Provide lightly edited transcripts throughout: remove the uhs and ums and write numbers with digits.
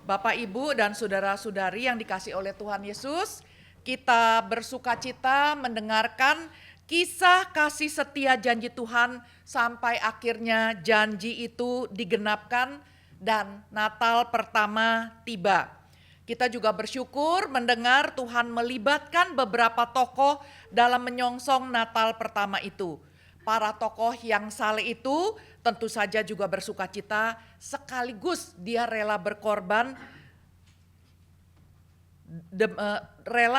Bapak, Ibu, dan saudara-saudari yang dikasihi oleh Tuhan Yesus, kita bersukacita mendengarkan kisah kasih setia janji Tuhan sampai akhirnya janji itu digenapkan dan Natal pertama tiba. Kita juga bersyukur mendengar Tuhan melibatkan beberapa tokoh dalam menyongsong Natal pertama itu. Para tokoh yang saleh itu tentu saja juga bersukacita, sekaligus dia rela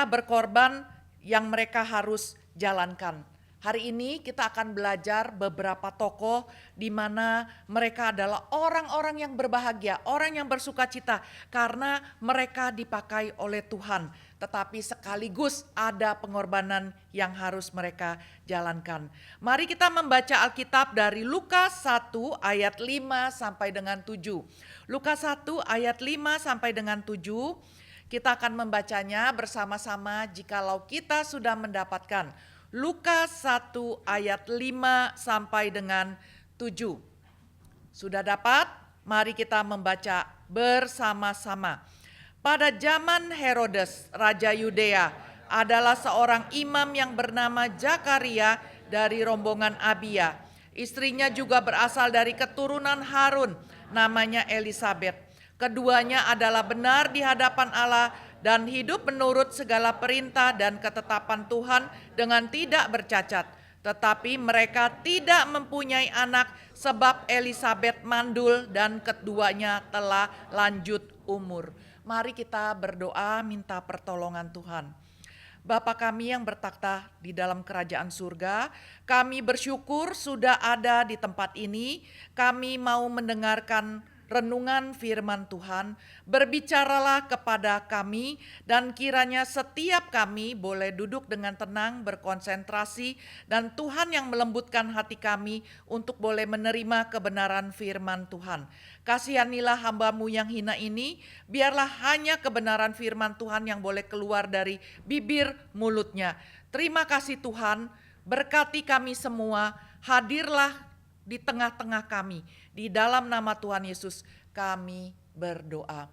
berkorban yang mereka harus jalankan. Hari ini kita akan belajar beberapa tokoh di mana mereka adalah orang-orang yang berbahagia, orang yang bersukacita karena mereka dipakai oleh Tuhan. Tetapi sekaligus ada pengorbanan yang harus mereka jalankan. Mari kita membaca Alkitab dari Lukas 1 ayat 5 sampai dengan 7. Lukas 1 ayat 5 sampai dengan 7. Kita akan membacanya bersama-sama jikalau kita sudah mendapatkan Lukas 1 ayat 5 sampai dengan 7. Sudah dapat? Mari kita membaca bersama-sama. Pada zaman Herodes, Raja Yudea, adalah seorang imam yang bernama Zakaria dari rombongan Abia. Istrinya juga berasal dari keturunan Harun, namanya Elisabet. Keduanya adalah benar di hadapan Allah dan hidup menurut segala perintah dan ketetapan Tuhan dengan tidak bercacat. Tetapi mereka tidak mempunyai anak sebab Elisabet mandul dan keduanya telah lanjut umur. Mari kita berdoa minta pertolongan Tuhan. Bapa kami yang bertakhta di dalam kerajaan surga, kami bersyukur sudah ada di tempat ini. Kami mau mendengarkan renungan firman Tuhan, berbicaralah kepada kami dan kiranya setiap kami boleh duduk dengan tenang, berkonsentrasi, dan Tuhan yang melembutkan hati kami untuk boleh menerima kebenaran firman Tuhan. Kasihanilah hamba-Mu yang hina ini, biarlah hanya kebenaran firman Tuhan yang boleh keluar dari bibir mulutnya. Terima kasih Tuhan, berkati kami semua, hadirlah di tengah-tengah kami. Di dalam nama Tuhan Yesus kami berdoa.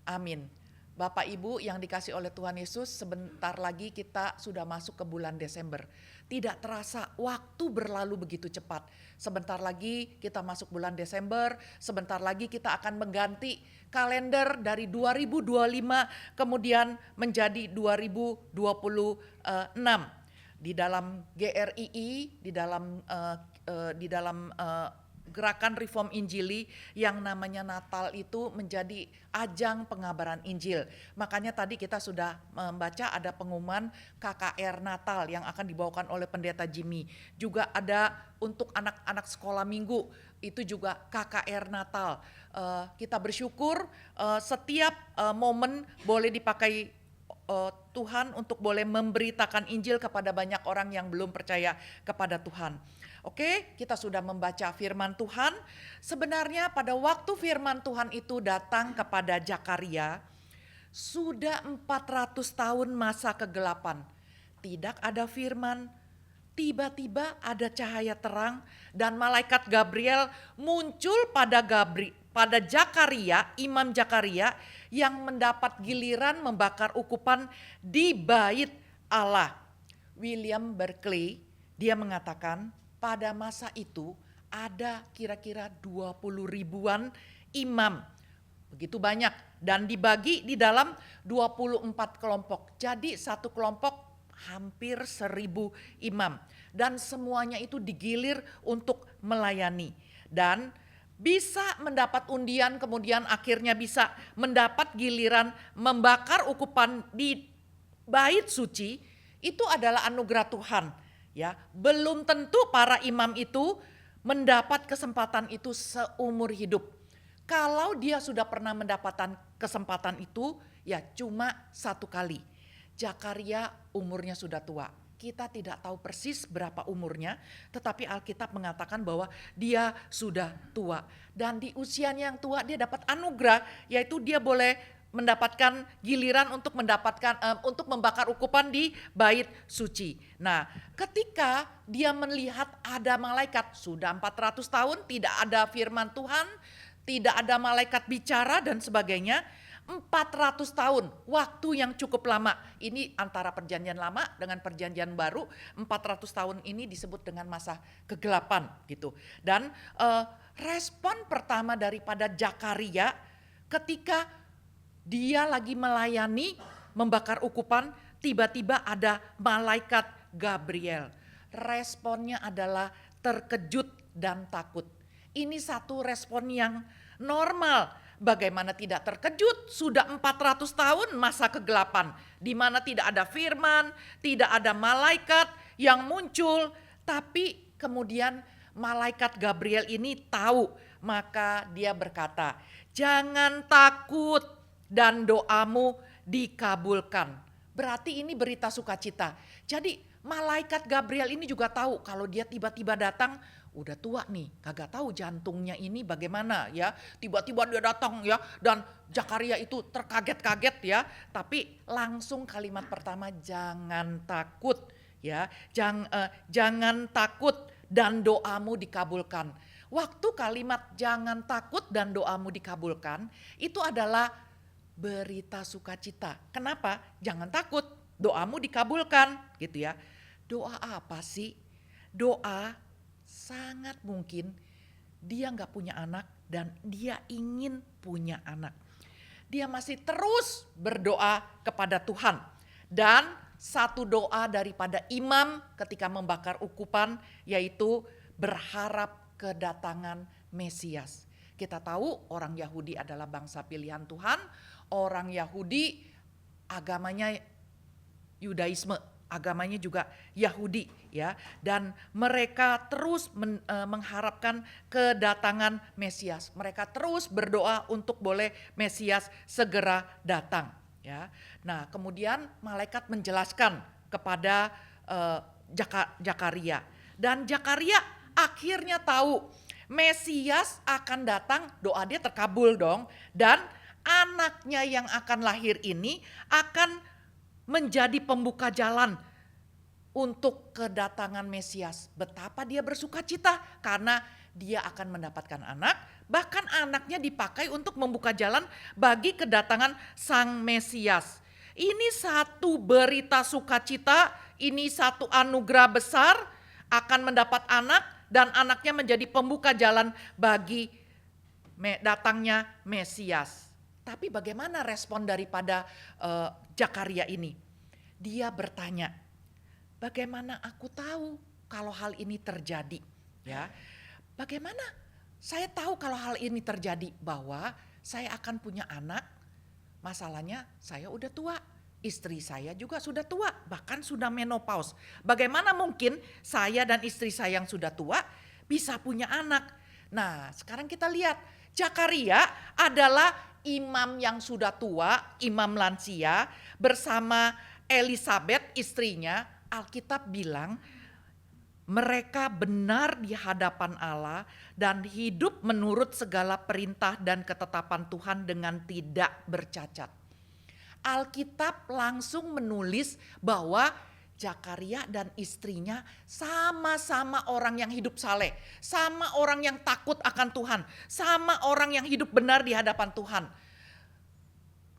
Amin. Bapak Ibu yang dikasih oleh Tuhan Yesus, sebentar lagi kita sudah masuk ke bulan Desember. Tidak terasa waktu berlalu begitu cepat. Sebentar lagi kita masuk bulan Desember, sebentar lagi kita akan mengganti kalender dari 2025 kemudian menjadi 2026. Di dalam GRII, di dalam gerakan Reform Injili yang namanya Natal itu menjadi ajang pengabaran Injil. Makanya tadi kita sudah membaca ada pengumuman KKR Natal yang akan dibawakan oleh Pendeta Jimmy. Juga ada untuk anak-anak sekolah minggu, itu juga KKR Natal. Kita bersyukur setiap momen boleh dipakai Tuhan untuk boleh memberitakan Injil kepada banyak orang yang belum percaya kepada Tuhan. Oke, kita sudah membaca firman Tuhan. Sebenarnya pada waktu firman Tuhan itu datang kepada Zakaria, sudah 400 tahun masa kegelapan. Tidak ada firman, tiba-tiba ada cahaya terang dan malaikat Gabriel muncul pada Zakaria, Imam Zakaria yang mendapat giliran membakar ukupan di bait Allah. William Berkeley, dia mengatakan pada masa itu ada kira-kira 20 ribuan imam. Begitu banyak dan dibagi di dalam 24 kelompok. Jadi satu kelompok hampir 1000 imam. Dan semuanya itu digilir untuk melayani. Dan bisa mendapat undian kemudian akhirnya bisa mendapat giliran membakar ukupan di bait suci. Itu adalah anugerah Tuhan. Ya, belum tentu para imam itu mendapat kesempatan itu seumur hidup. Kalau dia sudah pernah mendapatkan kesempatan itu, ya cuma satu kali. Zakaria umurnya sudah tua. Kita tidak tahu persis berapa umurnya, tetapi Alkitab mengatakan bahwa dia sudah tua. Dan di usianya yang tua dia dapat anugerah, yaitu dia boleh mendapatkan giliran untuk membakar ukupan di bait suci. Nah, ketika dia melihat ada malaikat, sudah 400 tahun tidak ada firman Tuhan, tidak ada malaikat bicara dan sebagainya, 400 tahun, waktu yang cukup lama. Ini antara perjanjian lama dengan perjanjian baru, 400 tahun ini disebut dengan masa kegelapan gitu. Dan respon pertama daripada Zakaria ketika dia lagi melayani membakar ukupan, tiba-tiba ada malaikat Gabriel. Responnya adalah terkejut dan takut. Ini satu respon yang normal. Bagaimana tidak terkejut? Sudah 400 tahun masa kegelapan, di mana tidak ada firman, tidak ada malaikat yang muncul, tapi kemudian malaikat Gabriel ini tahu, maka dia berkata, "Jangan takut dan doamu dikabulkan." Berarti ini berita sukacita. Jadi malaikat Gabriel ini juga tahu kalau dia tiba-tiba datang, udah tua nih, kagak tahu jantungnya ini bagaimana ya. Tiba-tiba dia datang ya, dan Zakaria itu terkaget-kaget ya. Tapi langsung kalimat pertama, jangan takut ya. Jangan takut dan doamu dikabulkan. Waktu kalimat jangan takut dan doamu dikabulkan itu adalah berita sukacita. Kenapa? Jangan takut, doamu dikabulkan gitu ya. Doa apa sih? Doa sangat mungkin dia nggak punya anak dan dia ingin punya anak. Dia masih terus berdoa kepada Tuhan. Dan satu doa daripada imam ketika membakar ukupan yaitu berharap kedatangan Mesias. Kita tahu orang Yahudi adalah bangsa pilihan Tuhan. Orang Yahudi agamanya Yudaisme, agamanya juga Yahudi ya, dan mereka terus mengharapkan kedatangan Mesias. Mereka terus berdoa untuk boleh Mesias segera datang ya. Nah, kemudian malaikat menjelaskan kepada Zakaria, dan Zakaria akhirnya tahu Mesias akan datang, doa dia terkabul dong, dan anaknya yang akan lahir ini akan menjadi pembuka jalan untuk kedatangan Mesias. Betapa dia bersuka cita karena dia akan mendapatkan anak, bahkan anaknya dipakai untuk membuka jalan bagi kedatangan Sang Mesias. Ini satu berita sukacita, ini satu anugerah besar akan mendapat anak dan anaknya menjadi pembuka jalan bagi datangnya Mesias. Tapi bagaimana respon daripada Zakaria ini? Dia bertanya, bagaimana aku tahu kalau hal ini terjadi? Ya, bagaimana saya tahu kalau hal ini terjadi? Bahwa saya akan punya anak, masalahnya saya udah tua, istri saya juga sudah tua, bahkan sudah menopause. Bagaimana mungkin saya dan istri saya yang sudah tua bisa punya anak? Nah, sekarang kita lihat, Zakaria adalah imam yang sudah tua, imam lansia, bersama Elizabeth istrinya. Alkitab bilang mereka benar di hadapan Allah dan hidup menurut segala perintah dan ketetapan Tuhan dengan tidak bercacat. Alkitab langsung menulis bahwa Zakaria dan istrinya sama-sama orang yang hidup saleh, sama orang yang takut akan Tuhan, sama orang yang hidup benar di hadapan Tuhan.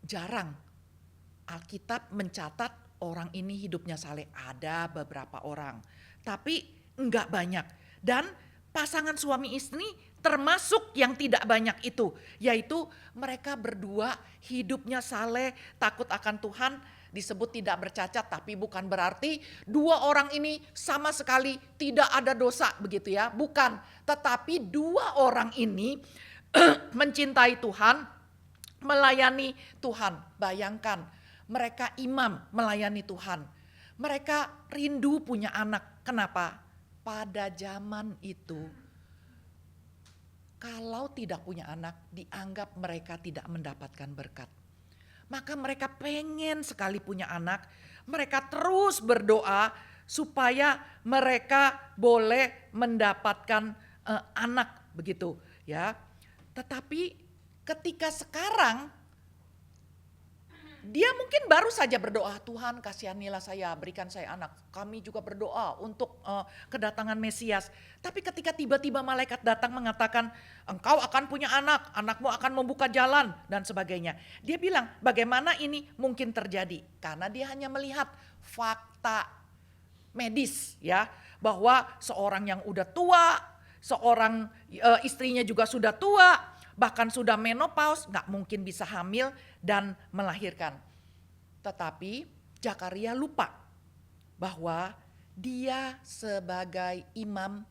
Jarang Alkitab mencatat orang ini hidupnya saleh. Ada beberapa orang, tapi enggak banyak. Dan pasangan suami istri termasuk yang tidak banyak itu, yaitu mereka berdua hidupnya saleh, takut akan Tuhan. Disebut tidak bercacat, tapi bukan berarti dua orang ini sama sekali tidak ada dosa begitu ya, bukan. Tetapi dua orang ini mencintai Tuhan, melayani Tuhan. Bayangkan, mereka imam melayani Tuhan. Mereka rindu punya anak. Kenapa? Pada zaman itu, kalau tidak punya anak, dianggap mereka tidak mendapatkan berkat. Maka mereka pengen sekali punya anak. Mereka terus berdoa supaya mereka boleh mendapatkan anak begitu ya. Tetapi ketika sekarang dia mungkin baru saja berdoa, Tuhan kasihanilah saya, berikan saya anak. Kami juga berdoa untuk kedatangan Mesias. Tapi ketika tiba-tiba malaikat datang mengatakan, engkau akan punya anak, anakmu akan membuka jalan dan sebagainya. Dia bilang, bagaimana ini mungkin terjadi? Karena dia hanya melihat fakta medis, ya, bahwa seorang yang udah tua, seorang istrinya juga sudah tua, bahkan sudah menopause, gak mungkin bisa hamil dan melahirkan. Tetapi Zakaria lupa bahwa dia sebagai imam,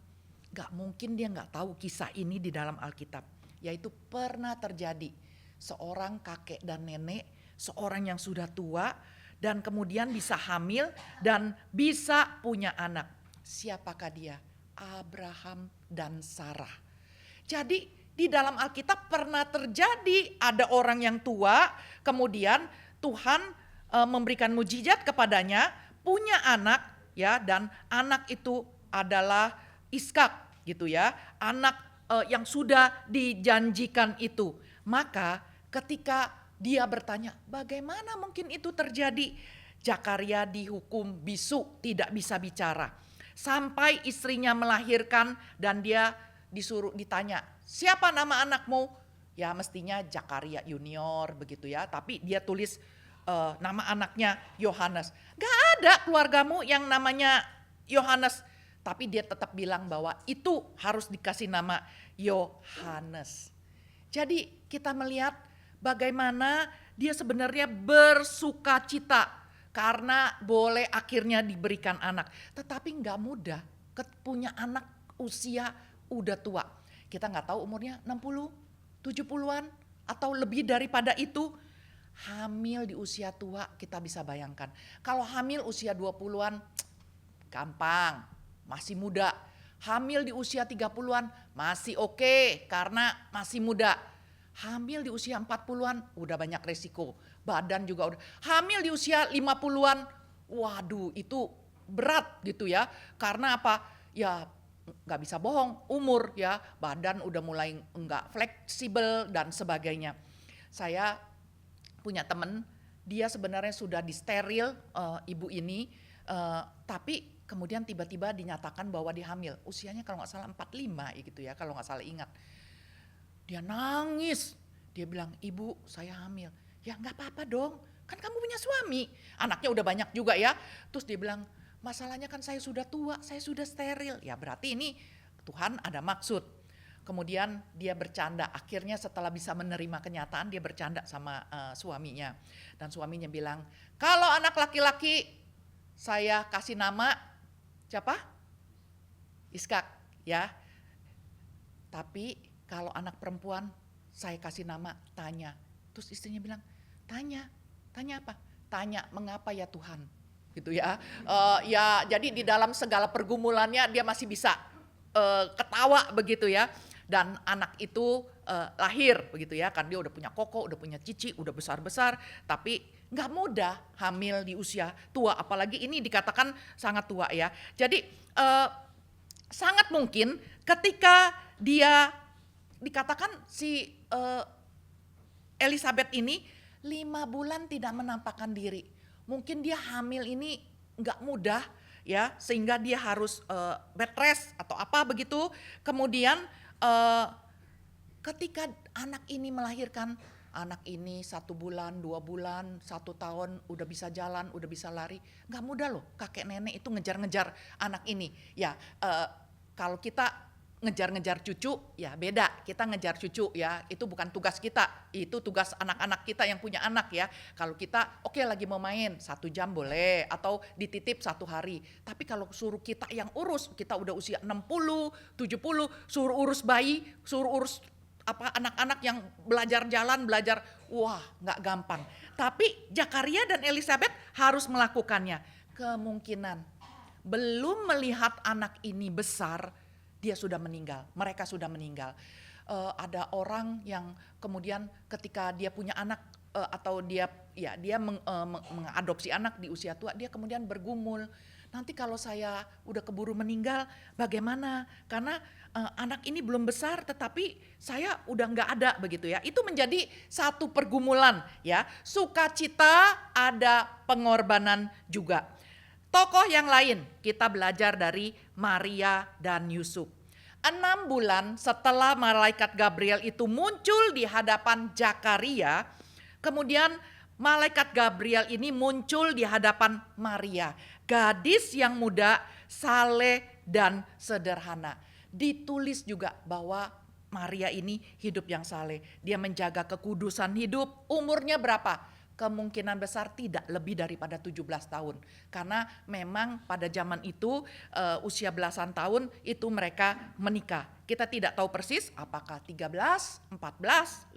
gak mungkin dia gak tahu kisah ini di dalam Alkitab. Yaitu pernah terjadi seorang kakek dan nenek, seorang yang sudah tua dan kemudian bisa hamil dan bisa punya anak. Siapakah dia? Abraham dan Sarah. Jadi di dalam Alkitab pernah terjadi ada orang yang tua, kemudian Tuhan memberikan mujizat kepadanya, punya anak, ya, dan anak itu adalah Ishak, gitu ya, anak yang sudah dijanjikan itu. Maka ketika dia bertanya, bagaimana mungkin itu terjadi? Zakaria dihukum bisu, tidak bisa bicara. Sampai istrinya melahirkan dan dia disuruh ditanya, siapa nama anakmu? Ya mestinya Zakaria Junior begitu ya. Tapi dia tulis nama anaknya Yohanes. Gak ada keluargamu yang namanya Yohanes. Tapi dia tetap bilang bahwa itu harus dikasih nama Yohanes. Jadi kita melihat bagaimana dia sebenarnya bersukacita karena boleh akhirnya diberikan anak. Tetapi gak mudah punya anak usia udah tua. Kita gak tahu umurnya 60, 70-an atau lebih daripada itu. Hamil di usia tua kita bisa bayangkan. Kalau hamil usia 20-an gampang, masih muda. Hamil di usia 30-an masih oke karena masih muda. Hamil di usia 40-an udah banyak resiko. Badan juga udah. Hamil di usia 50-an, waduh itu berat gitu ya. Karena apa? Ya nggak bisa bohong, umur ya, badan udah mulai nggak fleksibel dan sebagainya. Saya punya temen, dia sebenarnya sudah disteril ibu ini, tapi kemudian tiba-tiba dinyatakan bahwa dia hamil. Usianya kalau nggak salah 45 gitu ya, kalau nggak salah ingat. Dia nangis, dia bilang, ibu saya hamil. Ya nggak apa-apa dong, kan kamu punya suami, anaknya udah banyak juga ya. Terus dia bilang, masalahnya kan saya sudah tua, saya sudah steril. Ya berarti ini Tuhan ada maksud. Kemudian dia bercanda, akhirnya setelah bisa menerima kenyataan dia bercanda sama suaminya. Dan suaminya bilang, kalau anak laki-laki saya kasih nama siapa? Ishak ya. Tapi kalau anak perempuan saya kasih nama Tanya. Terus istrinya bilang, Tanya apa? Tanya mengapa ya Tuhan? Gitu ya. Ya jadi di dalam segala pergumulannya dia masih bisa ketawa begitu ya. Dan anak itu lahir begitu ya, kan dia udah punya koko, udah punya cici, udah besar-besar, tapi nggak mudah hamil di usia tua, apalagi ini dikatakan sangat tua ya. Jadi sangat mungkin ketika dia dikatakan si Elizabeth ini 5 bulan tidak menampakkan diri, mungkin dia hamil ini nggak mudah ya, sehingga dia harus bed rest atau apa begitu. Kemudian ketika anak ini melahirkan, anak ini 1 bulan, 2 bulan, 1 tahun udah bisa jalan, udah bisa lari. Gak mudah loh kakek nenek itu ngejar-ngejar anak ini. Ya kalau kita ngejar-ngejar cucu ya beda, kita ngejar cucu ya itu bukan tugas kita, itu tugas anak-anak kita yang punya anak ya. Kalau kita oke lagi mau main 1 jam boleh atau dititip 1 hari, tapi kalau suruh kita yang urus, kita udah usia 60, 70, suruh urus bayi, suruh urus apa anak-anak yang belajar jalan, belajar, wah nggak gampang. Tapi Zakaria dan Elizabeth harus melakukannya. Kemungkinan belum melihat anak ini besar, dia sudah meninggal, mereka sudah meninggal. Ada orang yang kemudian ketika dia punya anak atau dia mengadopsi anak di usia tua, dia kemudian bergumul. nanti kalau saya udah keburu meninggal bagaimana? Karena anak ini belum besar tetapi saya udah nggak ada begitu ya. Itu menjadi satu pergumulan ya. Sukacita ada pengorbanan juga. Tokoh yang lain kita belajar dari Maria dan Yusuf. 6 bulan setelah malaikat Gabriel itu muncul di hadapan Zakaria, kemudian malaikat Gabriel ini muncul di hadapan Maria, gadis yang muda, saleh dan sederhana. Ditulis juga bahwa Maria ini hidup yang saleh. Dia menjaga kekudusan hidup. Umurnya berapa? Kemungkinan besar tidak lebih daripada 17 tahun. Karena memang pada zaman itu usia belasan tahun itu mereka menikah. Kita tidak tahu persis apakah 13, 14,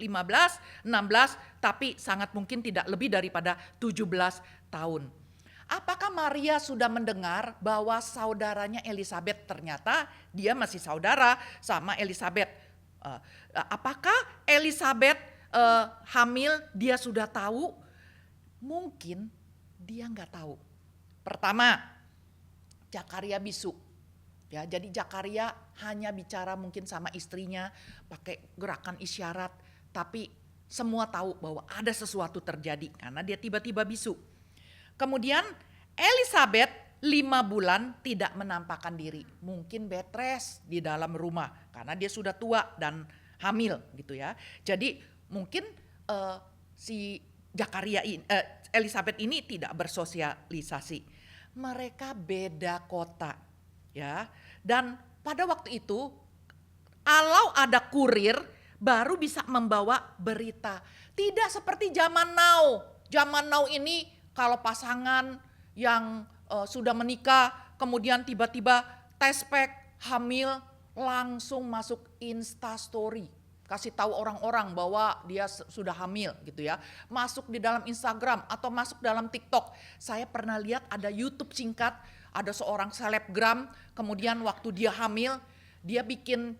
15, 16, tapi sangat mungkin tidak lebih daripada 17 tahun. Apakah Maria sudah mendengar bahwa saudaranya Elizabeth ternyata dia masih saudara sama Elizabeth? Apakah Elizabeth hamil dia sudah tahu? Mungkin dia nggak tahu. Pertama, Zakaria bisu. Ya, jadi Zakaria hanya bicara mungkin sama istrinya pakai gerakan isyarat, tapi semua tahu bahwa ada sesuatu terjadi karena dia tiba-tiba bisu. Kemudian Elizabeth 5 bulan tidak menampakkan diri. Mungkin bed rest di dalam rumah karena dia sudah tua dan hamil gitu ya. Jadi mungkin si Elizabeth ini tidak bersosialisasi. Mereka beda kota ya. Dan pada waktu itu kalau ada kurir baru bisa membawa berita. Tidak seperti zaman now. Zaman now ini kalau pasangan yang sudah menikah kemudian tiba-tiba tes pack hamil langsung masuk Insta story. Kasih tahu orang-orang bahwa dia sudah hamil gitu ya. Masuk di dalam Instagram atau masuk dalam TikTok. Saya pernah lihat ada YouTube singkat, ada seorang selebgram, kemudian waktu dia hamil, dia bikin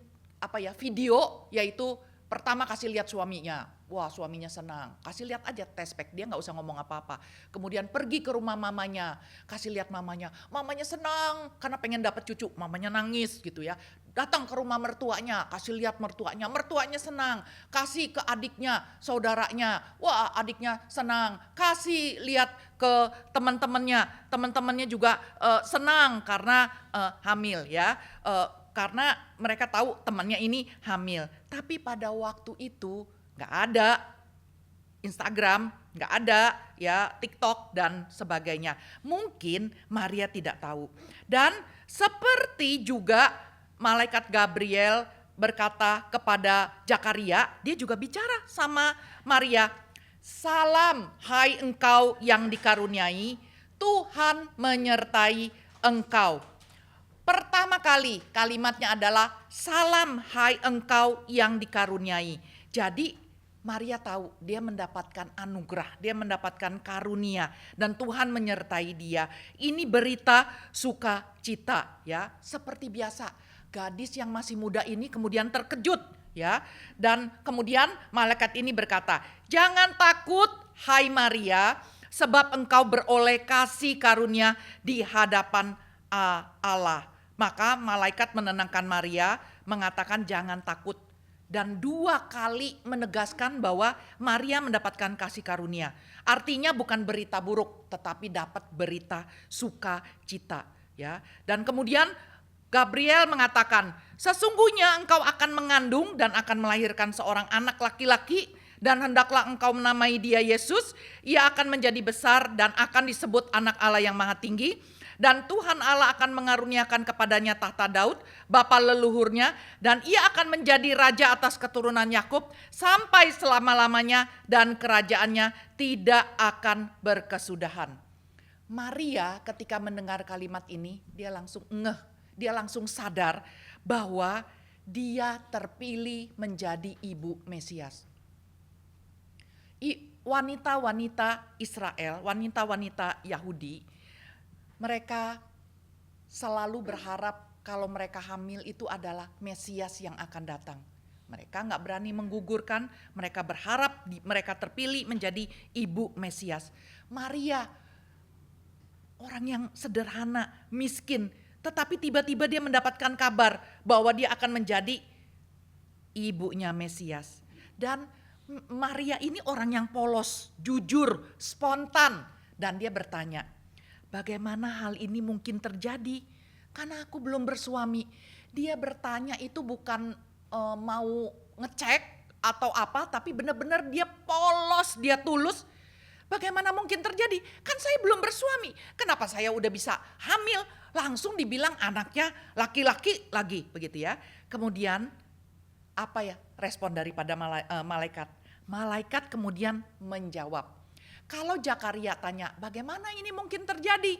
video, yaitu pertama kasih lihat suaminya. Wah, suaminya senang. Kasih lihat aja test pack, dia nggak usah ngomong apa-apa. Kemudian pergi ke rumah mamanya, kasih lihat mamanya. Mamanya senang karena pengen dapat cucu, mamanya nangis gitu ya. Datang ke rumah mertuanya, kasih lihat mertuanya. Mertuanya senang, kasih ke adiknya, saudaranya. Wah, adiknya senang. Kasih lihat ke teman-temannya. Teman-temannya juga senang karena hamil ya. Karena mereka tahu temannya ini hamil. Tapi pada waktu itu nggak ada Instagram, nggak ada ya TikTok dan sebagainya. Mungkin Maria tidak tahu. Dan seperti juga malaikat Gabriel berkata kepada Zakaria, dia juga bicara sama Maria. Salam hai engkau yang dikaruniai, Tuhan menyertai engkau. Pertama kali kalimatnya adalah salam hai engkau yang dikaruniai. Jadi Maria tahu dia mendapatkan anugerah, dia mendapatkan karunia dan Tuhan menyertai dia. Ini berita sukacita ya. Seperti biasa, gadis yang masih muda ini kemudian terkejut ya. Dan kemudian malaikat ini berkata, "Jangan takut hai Maria, sebab engkau beroleh kasih karunia di hadapan Allah." Maka malaikat menenangkan Maria, mengatakan jangan takut. Dan 2 kali menegaskan bahwa Maria mendapatkan kasih karunia. Artinya bukan berita buruk, tetapi dapat berita sukacita. Ya. Dan kemudian Gabriel mengatakan, sesungguhnya engkau akan mengandung dan akan melahirkan seorang anak laki-laki, dan hendaklah engkau menamai dia Yesus. Ia akan menjadi besar dan akan disebut anak Allah yang maha tinggi. Dan Tuhan Allah akan mengaruniakan kepadanya tahta Daud, bapa leluhurnya, dan ia akan menjadi raja atas keturunan Yakub sampai selama-lamanya, dan kerajaannya tidak akan berkesudahan. Maria ketika mendengar kalimat ini, dia langsung ngeh, dia langsung sadar bahwa dia terpilih menjadi ibu Mesias. Wanita-wanita Israel, wanita-wanita Yahudi, mereka selalu berharap kalau mereka hamil itu adalah Mesias yang akan datang. Mereka nggak berani menggugurkan, mereka berharap mereka terpilih menjadi ibu Mesias. Maria, orang yang sederhana, miskin, tetapi tiba-tiba dia mendapatkan kabar bahwa dia akan menjadi ibunya Mesias. Dan Maria ini orang yang polos, jujur, spontan, dan dia bertanya, bagaimana hal ini mungkin terjadi? Karena aku belum bersuami. Dia bertanya itu bukan mau ngecek atau apa, tapi benar-benar dia polos, dia tulus. Bagaimana mungkin terjadi? Kan saya belum bersuami. Kenapa saya udah bisa hamil? Langsung dibilang anaknya laki-laki lagi, begitu ya. Kemudian apa ya respon daripada malaikat? Malaikat kemudian menjawab. Kalau Zakaria tanya, bagaimana ini mungkin terjadi?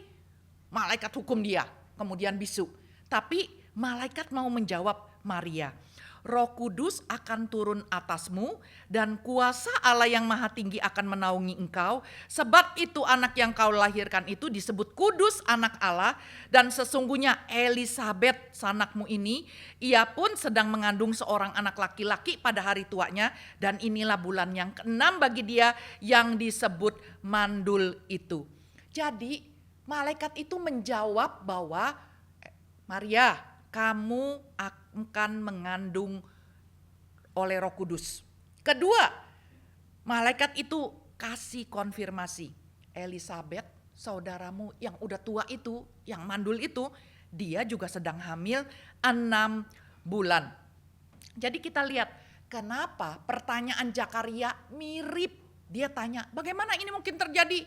Malaikat hukum dia, kemudian bisu. Tapi malaikat mau menjawab Maria. Roh Kudus akan turun atasmu dan kuasa Allah yang Maha Tinggi akan menaungi engkau. Sebab itu anak yang kau lahirkan itu disebut kudus anak Allah. Dan sesungguhnya Elisabet sanakmu ini, ia pun sedang mengandung seorang anak laki-laki pada hari tuanya. Dan inilah bulan yang ke-6 bagi dia yang disebut mandul itu. Jadi malaikat itu menjawab bahwa Maria, kamu akan mengandung oleh Roh Kudus. Kedua, malaikat itu kasih konfirmasi. Elisabet, saudaramu yang udah tua itu, yang mandul itu, dia juga sedang hamil 6 bulan. Jadi kita lihat kenapa pertanyaan Zakaria mirip. Dia tanya, bagaimana ini mungkin terjadi?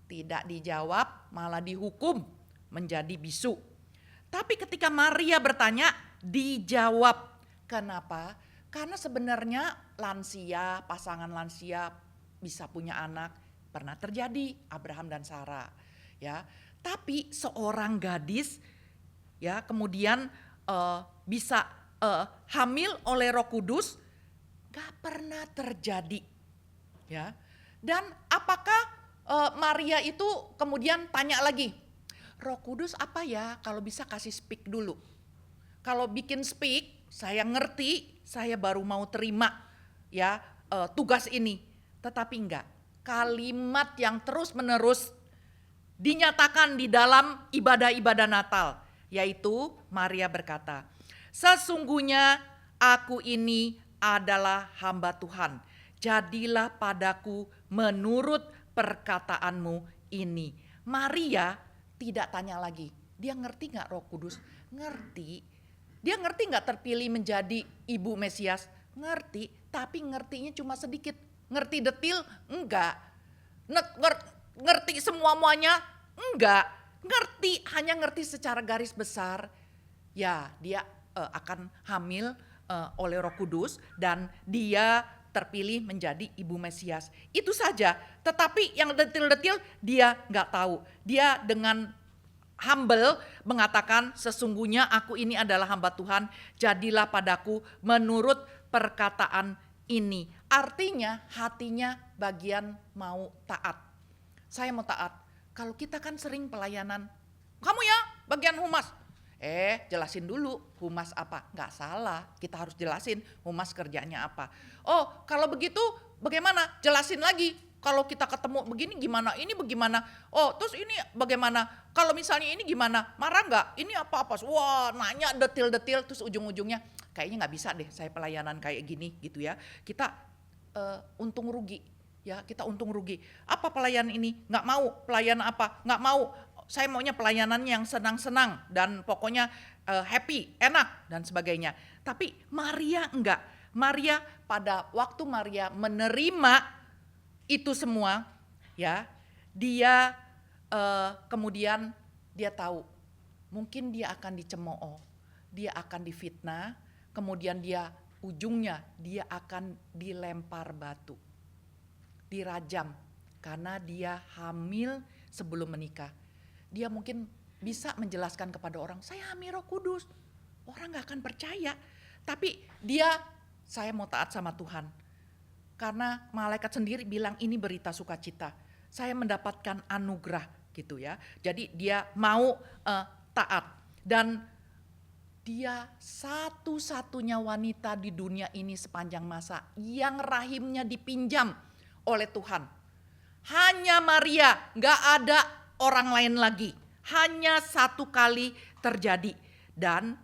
Tidak dijawab, malah dihukum menjadi bisu. Tapi ketika Maria bertanya, dijawab. Kenapa? Karena sebenarnya lansia, pasangan lansia bisa punya anak. Pernah terjadi Abraham dan Sarah. Ya, tapi seorang gadis ya kemudian bisa hamil oleh Roh Kudus, gak pernah terjadi. Ya, dan apakah Maria itu kemudian tanya lagi, Roh Kudus apa ya? Kalau bisa kasih speak dulu. Kalau bikin speak, saya ngerti, saya baru mau terima ya tugas ini. Tetapi enggak. Kalimat yang terus-menerus dinyatakan di dalam ibadah-ibadah Natal, yaitu Maria berkata, sesungguhnya aku ini adalah hamba Tuhan. Jadilah padaku menurut perkataanmu ini. Maria tidak tanya lagi, dia ngerti gak Roh Kudus? Ngerti. Dia ngerti gak terpilih menjadi ibu Mesias? Ngerti, tapi ngertinya cuma sedikit. Ngerti detil? Enggak. Ngerti semua-muanya? Enggak. Ngerti, hanya ngerti secara garis besar. Ya, dia akan hamil oleh Roh Kudus dan dia terpilih menjadi ibu Mesias. Itu saja. Tetapi yang detil-detil dia nggak tahu. Dia dengan humble mengatakan, sesungguhnya aku ini adalah hamba Tuhan, jadilah padaku menurut perkataan ini. Artinya hatinya bagian mau taat. Saya mau taat. Kalau kita kan sering pelayanan, kamu ya bagian humas. Jelasin dulu humas apa. Nggak salah, kita harus jelasin humas kerjanya apa. Oh kalau begitu bagaimana? Jelasin lagi. Kalau kita ketemu begini gimana, ini bagaimana? Oh terus ini bagaimana? Kalau misalnya ini gimana? Marah nggak? Ini apa-apa? Wah nanya detil-detil terus ujung-ujungnya kayaknya nggak bisa deh saya pelayanan kayak gini gitu ya. Kita untung rugi ya, kita untung rugi. Apa pelayanan ini? Nggak mau. Pelayanan apa? Nggak mau. Saya maunya pelayanan yang senang-senang dan pokoknya happy, enak dan sebagainya. Tapi Maria enggak. Maria pada waktu Maria menerima itu semua ya, dia kemudian dia tahu mungkin dia akan dicemooh, dia akan difitnah, kemudian dia ujungnya dia akan dilempar batu, dirajam karena dia hamil sebelum menikah. Dia mungkin bisa menjelaskan kepada orang, saya hamil Roh Kudus. Orang gak akan percaya. Tapi dia, saya mau taat sama Tuhan. Karena malaikat sendiri bilang ini berita sukacita. Saya mendapatkan anugerah gitu ya. Jadi dia mau taat. Dan dia satu-satunya wanita di dunia ini sepanjang masa yang rahimnya dipinjam oleh Tuhan. Hanya Maria, gak ada orang lain lagi. Hanya satu kali terjadi. Dan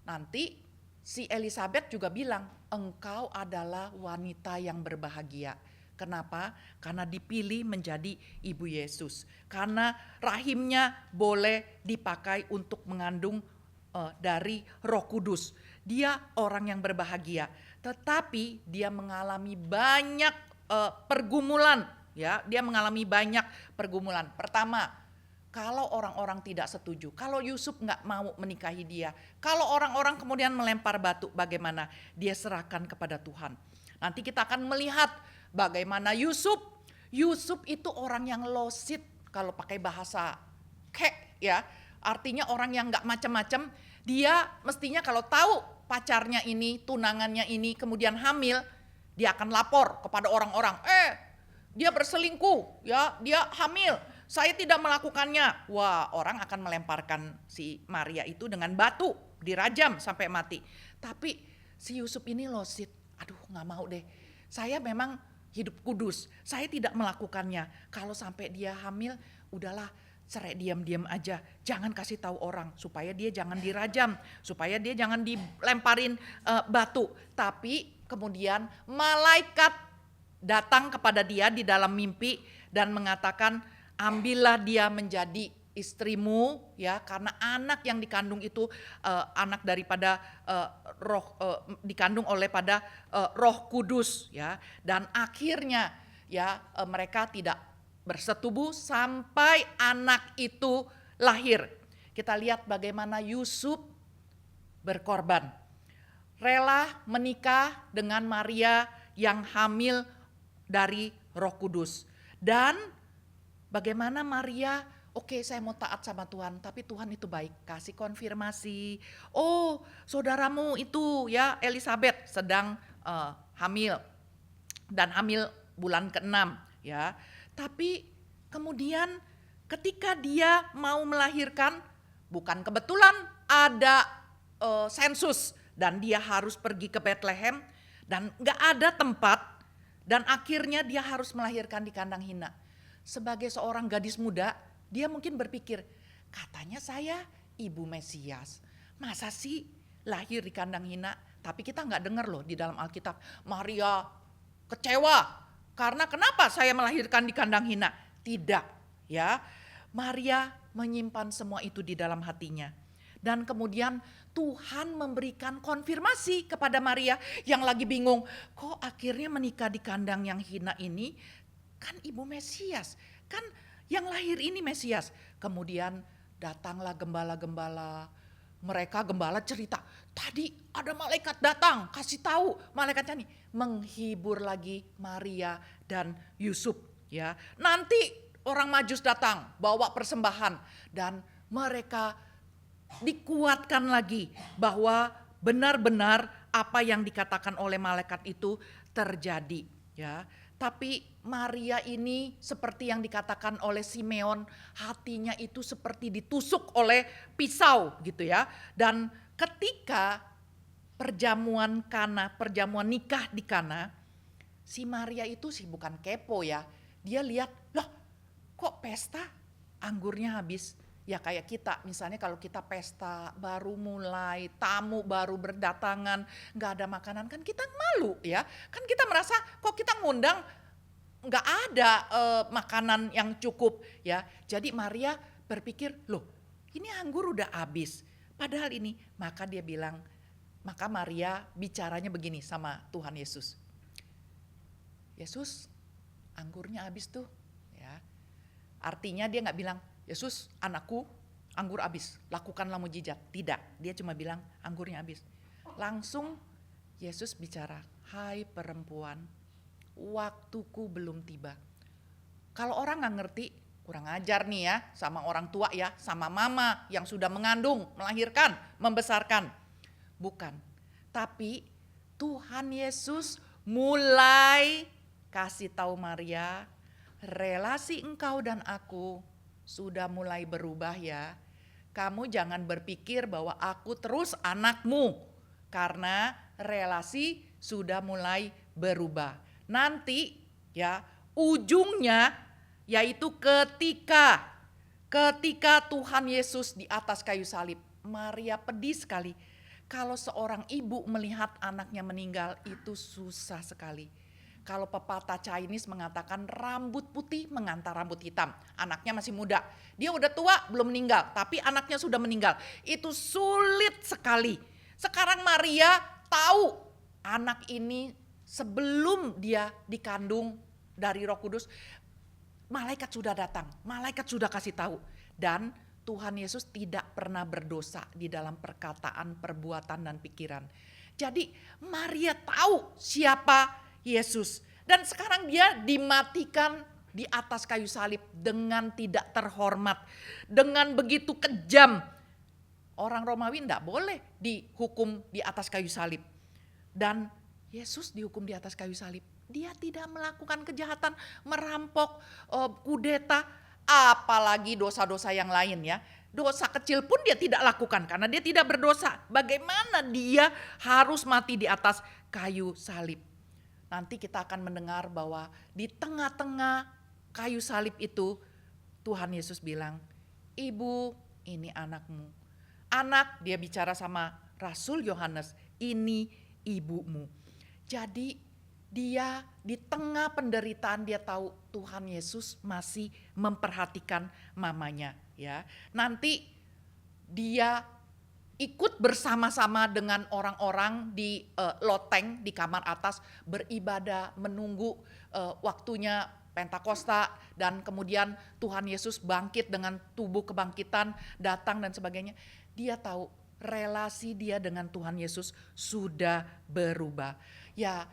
nanti si Elizabeth juga bilang, engkau adalah wanita yang berbahagia. Kenapa? Karena dipilih menjadi ibu Yesus. Karena rahimnya boleh dipakai untuk mengandung dari Roh Kudus. Dia orang yang berbahagia, tetapi dia mengalami banyak pergumulan, ya. Dia mengalami banyak pergumulan. Pertama, kalau orang-orang tidak setuju, kalau Yusuf nggak mau menikahi dia, kalau orang-orang kemudian melempar batu, bagaimana? Dia serahkan kepada Tuhan. Nanti kita akan melihat bagaimana Yusuf itu orang yang losit, kalau pakai bahasa kek ya, artinya orang yang nggak macam-macam. Dia mestinya kalau tahu pacarnya ini, tunangannya ini kemudian hamil, dia akan lapor kepada orang-orang, dia berselingkuh, ya, dia hamil, saya tidak melakukannya. Wah, orang akan melemparkan si Maria itu dengan batu, dirajam sampai mati. Tapi si Yusuf ini losit, aduh nggak mau deh, saya memang hidup kudus, saya tidak melakukannya. Kalau sampai dia hamil, udahlah, cerai diam-diam aja, jangan kasih tahu orang supaya dia jangan dirajam, supaya dia jangan dilemparin batu. Tapi kemudian malaikat datang kepada dia di dalam mimpi dan mengatakan, ambillah dia menjadi istrimu, ya, karena anak yang dikandung itu anak daripada dikandung oleh pada Roh Kudus, ya. Dan akhirnya ya mereka tidak bersetubuh sampai anak itu lahir. Kita lihat bagaimana Yusuf berkorban, rela menikah dengan Maria yang hamil dari Roh Kudus. Dan bagaimana Maria, oke, saya mau taat sama Tuhan, tapi Tuhan itu baik, kasih konfirmasi. Oh, saudaramu itu ya Elizabeth sedang hamil, dan hamil bulan ke-6, ya. Tapi kemudian ketika dia mau melahirkan, bukan kebetulan ada sensus dan dia harus pergi ke Bethlehem dan gak ada tempat, dan akhirnya dia harus melahirkan di kandang hina. Sebagai seorang gadis muda, dia mungkin berpikir, katanya saya ibu Mesias, masa sih lahir di kandang hina? Tapi kita gak dengar loh di dalam Alkitab, Maria kecewa karena kenapa saya melahirkan di kandang hina? Tidak, ya. Maria menyimpan semua itu di dalam hatinya. Dan kemudian Tuhan memberikan konfirmasi kepada Maria yang lagi bingung. Kok akhirnya menikah di kandang yang hina ini? Kan ibu Mesias, kan yang lahir ini Mesias. Kemudian datanglah gembala-gembala. Mereka gembala cerita, tadi ada malaikat datang, kasih tahu malaikatnya nih, menghibur lagi Maria dan Yusuf, ya. Nanti orang Majus datang bawa persembahan dan mereka dikuatkan lagi bahwa benar-benar apa yang dikatakan oleh malaikat itu terjadi, ya. Tapi Maria ini seperti yang dikatakan oleh Simeon, hatinya itu seperti ditusuk oleh pisau gitu ya. Dan ketika perjamuan nikah di Kana, si Maria itu sih bukan kepo ya. Dia lihat, loh kok pesta anggurnya habis? Ya kayak kita, misalnya kalau kita pesta baru mulai, tamu baru berdatangan, gak ada makanan, kan kita malu ya. Kan kita merasa kok kita ngundang gak ada makanan yang cukup ya. Jadi Maria berpikir, loh ini anggur udah habis. Padahal ini, maka Maria bicaranya begini sama Tuhan Yesus. Yesus, anggurnya habis tuh ya. Artinya dia gak bilang, Yesus, anakku anggur habis, lakukanlah mujizat. Tidak, dia cuma bilang anggurnya habis. Langsung Yesus bicara, hai perempuan, waktuku belum tiba. Kalau orang gak ngerti, kurang ajar nih ya sama orang tua ya, sama mama yang sudah mengandung, melahirkan, membesarkan. Bukan, tapi Tuhan Yesus mulai kasih tahu Maria, relasi engkau dan aku sudah mulai berubah ya. Kamu jangan berpikir bahwa aku terus anakmu, karena relasi sudah mulai berubah. Nanti ya ujungnya yaitu ketika Ketika Tuhan Yesus di atas kayu salib, Maria pedih sekali. Kalau seorang ibu melihat anaknya meninggal itu susah sekali. Kalau pepatah Chinese mengatakan rambut putih mengantar rambut hitam. Anaknya masih muda. Dia udah tua belum meninggal, tapi anaknya sudah meninggal. Itu sulit sekali. Sekarang Maria tahu anak ini sebelum dia dikandung dari Roh Kudus, malaikat sudah datang, malaikat sudah kasih tahu. Dan Tuhan Yesus tidak pernah berdosa di dalam perkataan, perbuatan, dan pikiran. Jadi Maria tahu siapa Yesus. Dan sekarang dia dimatikan di atas kayu salib dengan tidak terhormat. Dengan begitu kejam. Orang Romawi tidak boleh dihukum di atas kayu salib. Dan Yesus dihukum di atas kayu salib. Dia tidak melakukan kejahatan, merampok, kudeta, apalagi dosa-dosa yang lain ya. Dosa kecil pun dia tidak lakukan karena dia tidak berdosa. Bagaimana dia harus mati di atas kayu salib? Nanti kita akan mendengar bahwa di tengah-tengah kayu salib itu Tuhan Yesus bilang, "Ibu, ini anakmu." Anak, dia bicara sama Rasul Yohanes, "Ini ibumu." Jadi dia di tengah penderitaan dia tahu Tuhan Yesus masih memperhatikan mamanya ya. Nanti dia ikut bersama-sama dengan orang-orang di loteng di kamar atas beribadah menunggu waktunya Pentakosta dan kemudian Tuhan Yesus bangkit dengan tubuh kebangkitan datang dan sebagainya. Dia tahu relasi dia dengan Tuhan Yesus sudah berubah. Ya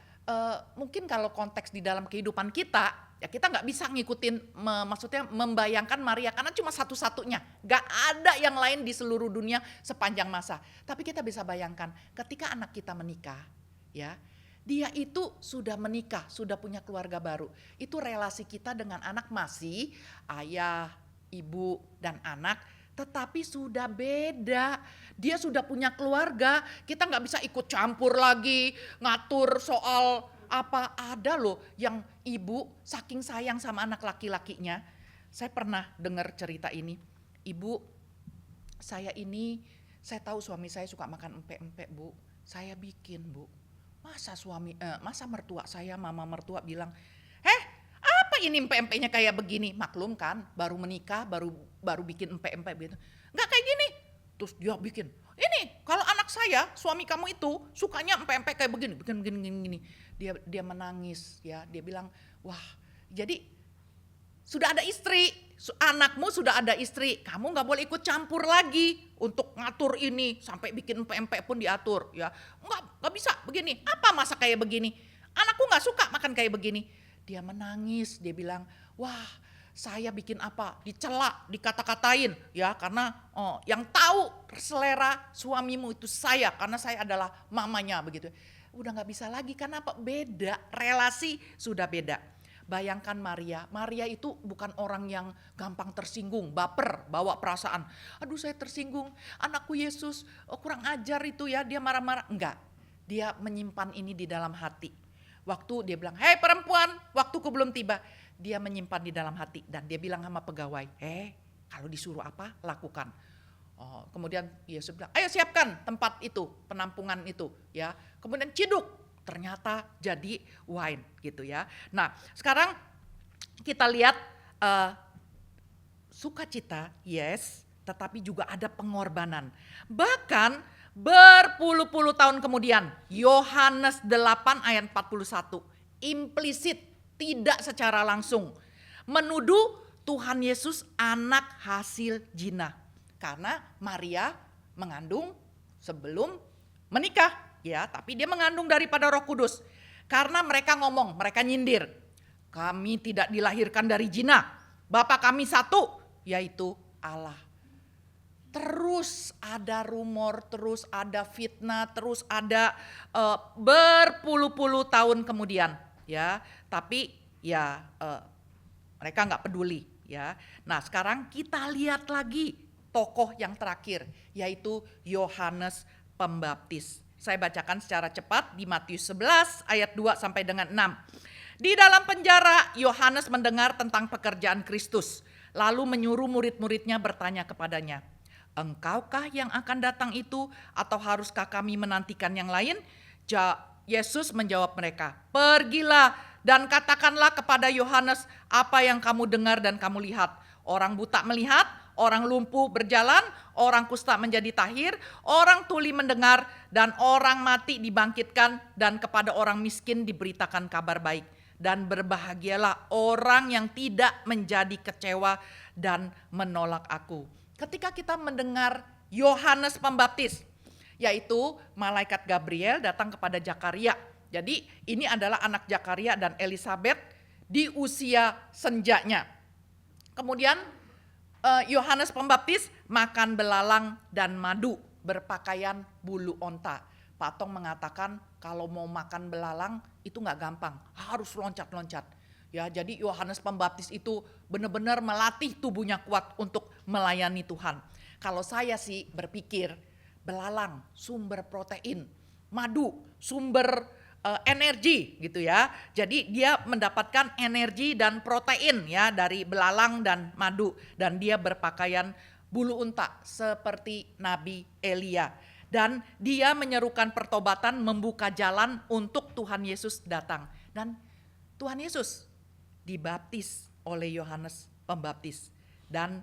mungkin kalau konteks di dalam kehidupan kita, ya kita nggak bisa ngikutin, maksudnya membayangkan Maria karena cuma satu-satunya, nggak ada yang lain di seluruh dunia sepanjang masa. Tapi kita bisa bayangkan ketika anak kita menikah, ya dia itu sudah menikah, sudah punya keluarga baru. Itu relasi kita dengan anak masih ayah, ibu dan anak, tetapi sudah beda. Dia sudah punya keluarga, kita nggak bisa ikut campur lagi, ngatur soal apa. Ada loh yang ibu saking sayang sama anak laki-lakinya. Saya pernah dengar cerita ini. Ibu, saya tahu suami saya suka makan empek-empek bu. Saya bikin bu. Masa mertua saya, mama mertua bilang, apa ini empek-empeknya kayak begini? Maklum kan, baru menikah, baru bikin empek-empek gitu. Nggak kayak gini. Terus dia bikin, ini kalau anak saya, suami kamu itu sukanya empek-empek kayak begini, begini. Dia menangis ya, dia bilang, wah jadi sudah ada istri, anakmu sudah ada istri, kamu nggak boleh ikut campur lagi untuk ngatur ini, sampai bikin empek-empek pun diatur ya. Nggak bisa begini, apa masa kayak begini, anakku nggak suka makan kayak begini. Dia menangis, dia bilang, wah saya bikin apa, dicela, dikata-katain ya, karena yang tahu selera suamimu itu saya, karena saya adalah mamanya begitu. Udah nggak bisa lagi, karena apa? Beda, relasi sudah beda. Bayangkan Maria itu bukan orang yang gampang tersinggung, baper, bawa perasaan. Aduh saya tersinggung, anakku Yesus kurang ajar itu ya, dia marah-marah. Enggak, dia menyimpan ini di dalam hati. Waktu dia bilang, hei perempuan, waktuku belum tiba. Dia menyimpan di dalam hati dan dia bilang sama pegawai, kalau disuruh apa, lakukan. Kemudian Yesus bilang, ayo siapkan tempat itu, penampungan itu ya. Kemudian ciduk, ternyata jadi wine gitu ya. Nah sekarang kita lihat sukacita, yes, tetapi juga ada pengorbanan. Bahkan berpuluh-puluh tahun kemudian, Yohanes 8 ayat 41, implisit, tidak secara langsung, menuduh Tuhan Yesus anak hasil zina. Karena Maria mengandung sebelum menikah, ya, tapi dia mengandung daripada Roh Kudus. Karena mereka ngomong, mereka nyindir, kami tidak dilahirkan dari zina, Bapa kami satu, yaitu Allah. Terus ada rumor, terus ada fitnah, terus ada berpuluh-puluh tahun kemudian, ya. Tapi ya mereka nggak peduli, ya. Nah sekarang kita lihat lagi tokoh yang terakhir, yaitu Yohanes Pembaptis. Saya bacakan secara cepat di Matius 11 ayat 2 sampai dengan 6. Di dalam penjara Yohanes mendengar tentang pekerjaan Kristus lalu menyuruh murid-muridnya bertanya kepadanya, "Engkaukah yang akan datang itu, atau haruskah kami menantikan yang lain?" Yesus menjawab mereka, "Pergilah dan katakanlah kepada Yohanes apa yang kamu dengar dan kamu lihat. Orang buta melihat, orang lumpuh berjalan, orang kusta menjadi tahir, orang tuli mendengar, dan orang mati dibangkitkan, dan kepada orang miskin diberitakan kabar baik. Dan berbahagialah orang yang tidak menjadi kecewa dan menolak aku." Ketika kita mendengar Yohanes Pembaptis, yaitu malaikat Gabriel datang kepada Zakaria. Jadi ini adalah anak Zakaria dan Elisabet di usia senjanya. Kemudian Yohanes Pembaptis makan belalang dan madu, berpakaian bulu onta. Pak Tong mengatakan kalau mau makan belalang itu nggak gampang, harus loncat-loncat. Ya, jadi Yohanes Pembaptis itu benar-benar melatih tubuhnya kuat untuk melayani Tuhan. Kalau saya sih berpikir, belalang sumber protein, madu sumber energi gitu ya. Jadi dia mendapatkan energi dan protein ya dari belalang dan madu, dan dia berpakaian bulu unta seperti Nabi Elia, dan dia menyerukan pertobatan, membuka jalan untuk Tuhan Yesus datang. Dan Tuhan Yesus dibaptis oleh Yohanes Pembaptis, dan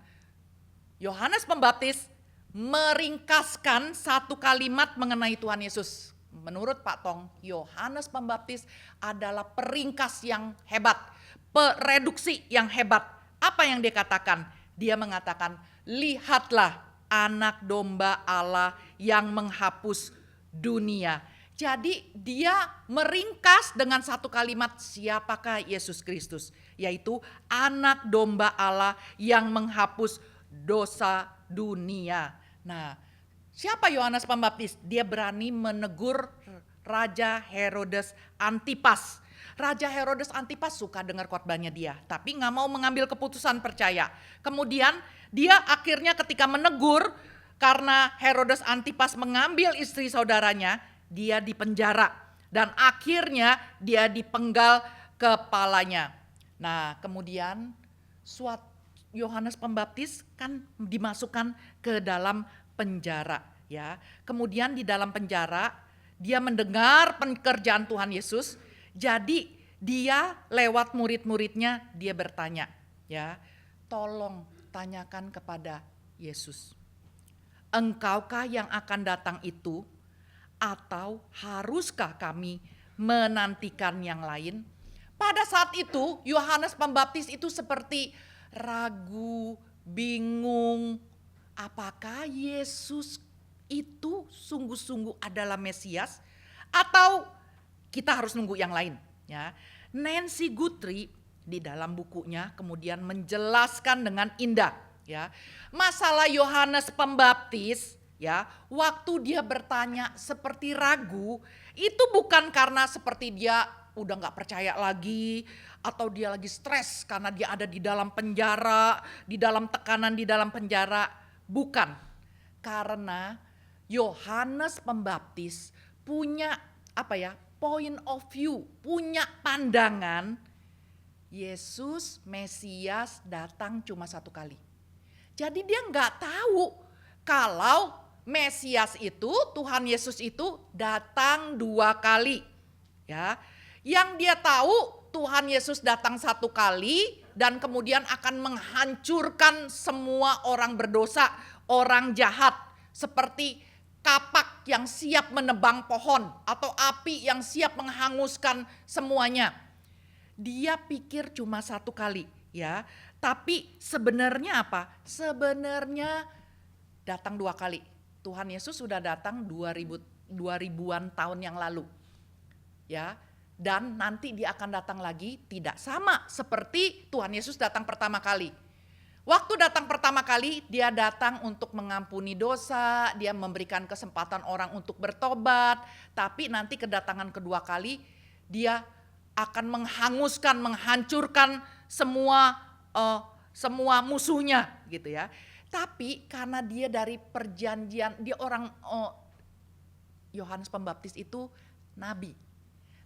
Yohanes Pembaptis meringkaskan satu kalimat mengenai Tuhan Yesus. Menurut Pak Tong, Yohanes Pembaptis adalah peringkas yang hebat, pereduksi yang hebat. Apa yang dia katakan? Dia mengatakan, "Lihatlah anak domba Allah yang menghapus dunia." Jadi dia meringkas dengan satu kalimat siapakah Yesus Kristus, yaitu anak domba Allah yang menghapus dosa dunia. Nah, siapa Yohanes Pembaptis? Dia berani menegur Raja Herodes Antipas. Raja Herodes Antipas suka dengar khotbahnya dia, tapi gak mau mengambil keputusan percaya. Kemudian dia akhirnya ketika menegur, karena Herodes Antipas mengambil istri saudaranya, dia dipenjara. Dan akhirnya dia dipenggal kepalanya. Nah, kemudian Yohanes Pembaptis kan dimasukkan ke dalam penjara ya. Kemudian di dalam penjara dia mendengar pekerjaan Tuhan Yesus. Jadi dia lewat murid-muridnya dia bertanya ya, "Tolong tanyakan kepada Yesus, engkaukah yang akan datang itu, atau haruskah kami menantikan yang lain?" Pada saat itu Yohanes Pembaptis itu seperti ragu, bingung, apakah Yesus itu sungguh-sungguh adalah Mesias atau kita harus nunggu yang lain ya. Nancy Guthrie di dalam bukunya kemudian menjelaskan dengan indah ya, masalah Yohanes Pembaptis ya, waktu dia bertanya seperti ragu, itu bukan karena seperti dia udah gak percaya lagi, atau dia lagi stres karena dia ada di dalam penjara, di dalam tekanan di dalam penjara. Bukan, karena Yohanes Pembaptis punya point of view, punya pandangan Yesus Mesias datang cuma satu kali. Jadi dia gak tahu kalau Mesias itu, Tuhan Yesus itu datang 2 kali ya. Yang dia tahu Tuhan Yesus datang 1 kali dan kemudian akan menghancurkan semua orang berdosa, orang jahat, seperti kapak yang siap menebang pohon atau api yang siap menghanguskan semuanya. Dia pikir cuma 1 kali ya, tapi sebenarnya apa? Sebenarnya datang 2 kali. Tuhan Yesus sudah datang 2000-an tahun yang lalu ya. Dan nanti dia akan datang lagi tidak sama seperti Tuhan Yesus datang pertama kali. Waktu datang pertama kali dia datang untuk mengampuni dosa, dia memberikan kesempatan orang untuk bertobat. Tapi nanti kedatangan kedua kali dia akan menghanguskan, menghancurkan semua musuhnya gitu ya. Tapi karena dia dari perjanjian, dia orang Yohanes Pembaptis itu nabi.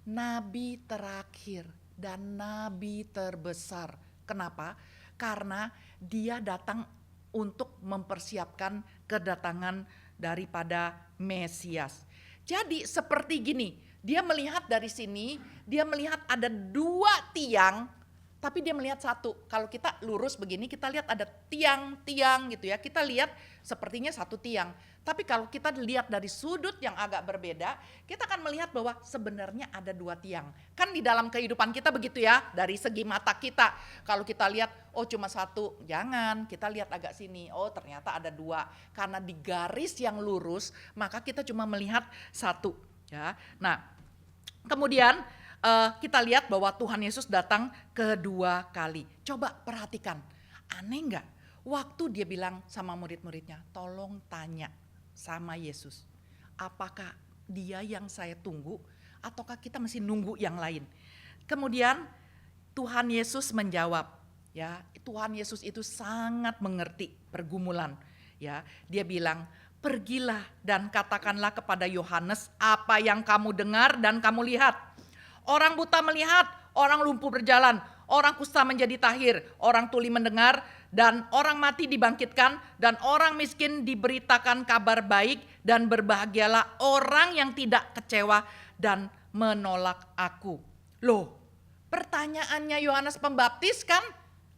Nabi terakhir dan nabi terbesar. Kenapa? Karena dia datang untuk mempersiapkan kedatangan daripada Mesias. Jadi seperti gini, dia melihat dari sini, dia melihat ada 2 tiang, tapi dia melihat satu. Kalau kita lurus begini, kita lihat ada tiang-tiang gitu ya. Kita lihat sepertinya satu tiang. Tapi kalau kita lihat dari sudut yang agak berbeda, kita akan melihat bahwa sebenarnya ada 2 tiang. Kan di dalam kehidupan kita begitu ya, dari segi mata kita. Kalau kita lihat, oh cuma satu, jangan. Kita lihat agak sini, oh ternyata ada 2. Karena di garis yang lurus, maka kita cuma melihat satu. Ya, nah kemudian kita lihat bahwa Tuhan Yesus datang kedua kali. Coba perhatikan, aneh nggak? Waktu dia bilang sama murid-muridnya, tolong tanya sama Yesus, apakah dia yang saya tunggu ataukah kita masih nunggu yang lain? Kemudian Tuhan Yesus menjawab, ya Tuhan Yesus itu sangat mengerti pergumulan, ya dia bilang, pergilah dan katakanlah kepada Yohanes apa yang kamu dengar dan kamu lihat. Orang buta melihat, orang lumpuh berjalan, orang kusta menjadi tahir, orang tuli mendengar, dan orang mati dibangkitkan, dan orang miskin diberitakan kabar baik, dan berbahagialah orang yang tidak kecewa dan menolak aku. Loh, pertanyaannya Yohanes Pembaptis kan,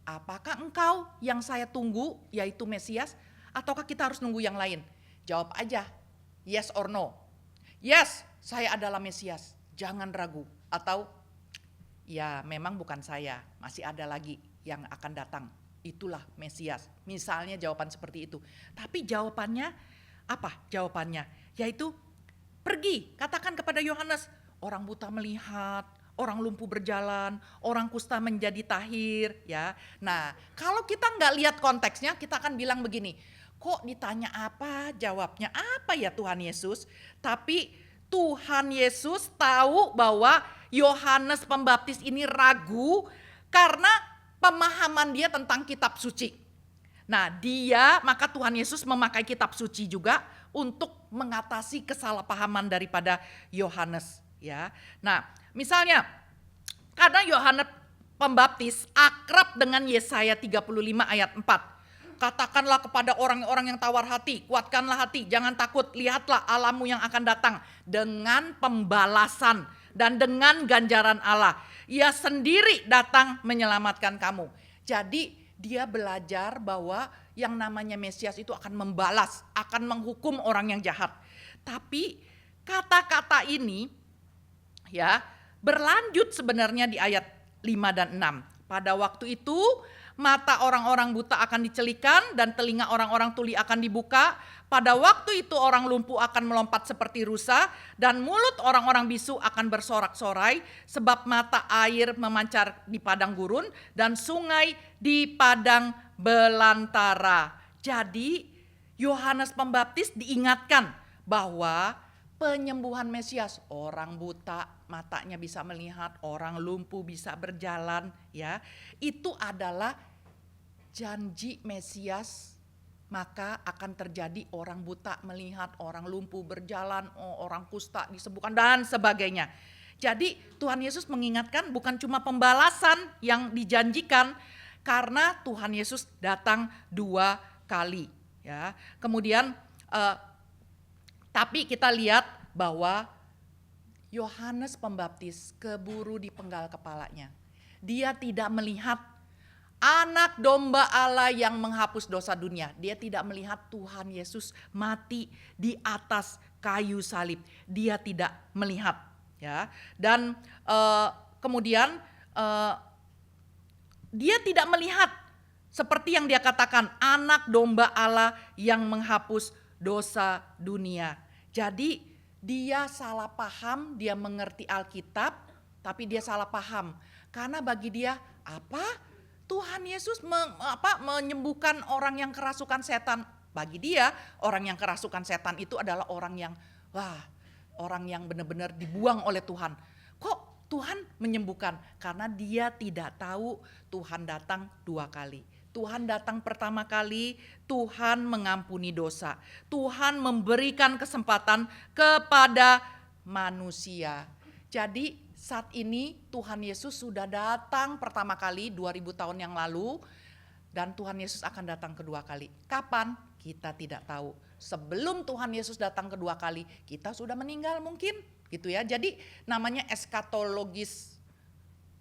apakah engkau yang saya tunggu, yaitu Mesias, ataukah kita harus nunggu yang lain? Jawab aja, yes or no. Yes, saya adalah Mesias, jangan ragu. Atau ya memang bukan saya, masih ada lagi yang akan datang, itulah Mesias. Misalnya jawaban seperti itu. Tapi jawabannya apa? Jawabannya yaitu pergi, katakan kepada Yohanes, orang buta melihat, orang lumpuh berjalan, orang kusta menjadi tahir, ya. Nah, kalau kita nggak lihat konteksnya, kita akan bilang begini, kok ditanya apa, jawabnya apa ya Tuhan Yesus? Tapi Tuhan Yesus tahu bahwa Yohanes Pembaptis ini ragu karena pemahaman dia tentang kitab suci. Nah, maka Tuhan Yesus memakai kitab suci juga untuk mengatasi kesalahpahaman daripada Yohanes, ya. Nah, misalnya karena Yohanes Pembaptis akrab dengan Yesaya 35 ayat 4. Katakanlah kepada orang-orang yang tawar hati, kuatkanlah hati, jangan takut, lihatlah Allahmu yang akan datang dengan pembalasan dan dengan ganjaran Allah. Ia sendiri datang menyelamatkan kamu. Jadi dia belajar bahwa yang namanya Mesias itu akan membalas, akan menghukum orang yang jahat. Tapi kata-kata ini ya berlanjut sebenarnya di ayat 5 dan 6. Pada waktu itu mata orang-orang buta akan dicelikan dan telinga orang-orang tuli akan dibuka. Pada waktu itu orang lumpuh akan melompat seperti rusa dan mulut orang-orang bisu akan bersorak-sorai sebab mata air memancar di padang gurun dan sungai di padang belantara. Jadi Yohanes Pembaptis diingatkan bahwa penyembuhan Mesias, orang buta matanya bisa melihat, orang lumpuh bisa berjalan, ya. Itu adalah janji Mesias, maka akan terjadi orang buta melihat, orang lumpuh berjalan, orang kusta disembuhkan dan sebagainya. Jadi Tuhan Yesus mengingatkan bukan cuma pembalasan yang dijanjikan karena Tuhan Yesus datang 2 kali, ya. Kemudian tapi kita lihat bahwa Yohanes Pembaptis keburu dipenggal kepalanya. Dia tidak melihat anak domba Allah yang menghapus dosa dunia. Dia tidak melihat Tuhan Yesus mati di atas kayu salib. Dia tidak melihat, ya. Dan kemudian dia tidak melihat seperti yang dia katakan, anak domba Allah yang menghapus dosa dunia. Jadi dia salah paham, dia mengerti Alkitab, tapi dia salah paham. Karena bagi dia, apa? Tuhan Yesus menyembuhkan orang yang kerasukan setan. Bagi dia, orang yang kerasukan setan itu adalah orang yang, orang yang benar-benar dibuang oleh Tuhan. Kok Tuhan menyembuhkan? Karena dia tidak tahu Tuhan datang 2 kali. Tuhan datang pertama kali, Tuhan mengampuni dosa. Tuhan memberikan kesempatan kepada manusia. Jadi saat ini Tuhan Yesus sudah datang pertama kali 2000 tahun yang lalu. Dan Tuhan Yesus akan datang kedua kali. Kapan? Kita tidak tahu. Sebelum Tuhan Yesus datang kedua kali, kita sudah meninggal mungkin, gitu ya. Jadi namanya eskatologis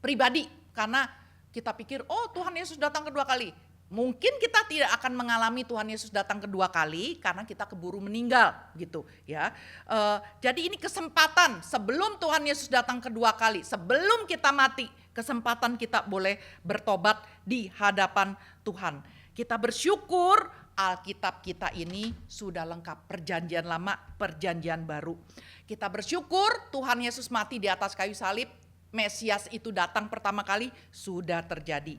pribadi, karena kita pikir, oh Tuhan Yesus datang kedua kali. Mungkin kita tidak akan mengalami Tuhan Yesus datang kedua kali karena kita keburu meninggal, gitu ya. Jadi ini kesempatan sebelum Tuhan Yesus datang kedua kali, sebelum kita mati, kesempatan kita boleh bertobat di hadapan Tuhan. Kita bersyukur Alkitab kita ini sudah lengkap, perjanjian lama, perjanjian baru. Kita bersyukur Tuhan Yesus mati di atas kayu salib, Mesias itu datang pertama kali, sudah terjadi.